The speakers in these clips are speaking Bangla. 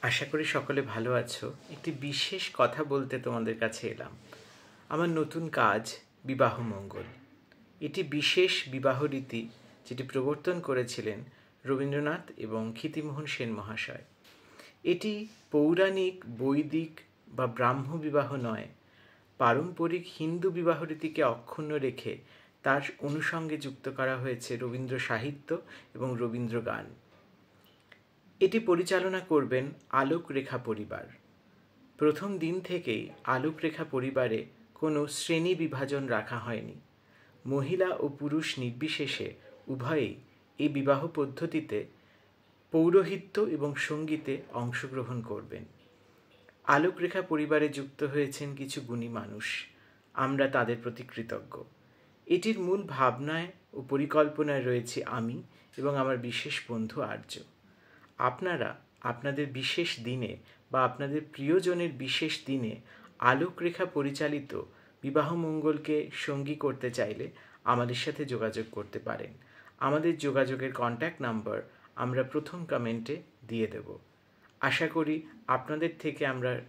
আশা করি সকলে ভালো আছো। একটি বিশেষ কথা বলতে তোমাদের কাছে এলাম। আমার নতুন কাজ বিবাহ মঙ্গল। এটি বিশেষ বিবাহ রীতি যেটি প্রবর্তন করেছিলেন রবীন্দ্রনাথ এবং ক্ষিতিমোহন সেন মহাশয়। এটি পৌরাণিক, বৈদিক বা ব্রাহ্ম বিবাহ নয়, পারম্পরিক হিন্দু বিবাহ রীতিকে অক্ষুণ্ণ রেখে তার অনুষঙ্গে যুক্ত করা হয়েছে রবীন্দ্র সাহিত্য এবং রবীন্দ্র গান। এটি পরিচালনা করবেন আলোক রেখা পরিবার। প্রথম দিন থেকেই আলোক রেখা পরিবারে কোনো শ্রেণী বিভাজন রাখা হয়নি। মহিলা ও পুরুষ নির্বিশেষে উভয়েই এই বিবাহ পদ্ধতিতে পৌরোহিত্য এবং সঙ্গীতে অংশগ্রহণ করবেন। আলোক রেখা পরিবারে যুক্ত হয়েছেন কিছু গুণী মানুষ, আমরা তাদের প্রতি কৃতজ্ঞ। এটির মূল ভাবনায় ও পরিকল্পনায় রয়েছে আমি এবং আমার বিশেষ বন্ধু আর্য। আপনারা আপনাদের বিশেষ দিনে বা আপনাদের প্রিয়জনের বিশেষ দিনে আলোক রেখা পরিচালিত বিবাহ মঙ্গলকে সঙ্গী করতে চাইলে আমাদের সাথে যোগাযোগ করতে পারেন। আমাদের যোগাযোগের কন্ট্যাক্ট নাম্বার আমরা প্রথম কমেন্টে দিয়ে দেব। আশা করি আপনাদের থেকে আমরা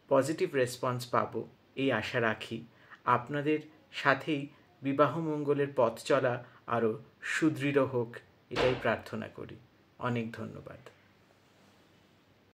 পজিটিভ রেসপন্স পাবো, এই আশা রাখি। আপনাদের সাথেই বিবাহ মঙ্গলের পথ চলা আরও সুদৃঢ় হোক, এটাই প্রার্থনা করি। অনেক ধন্যবাদ।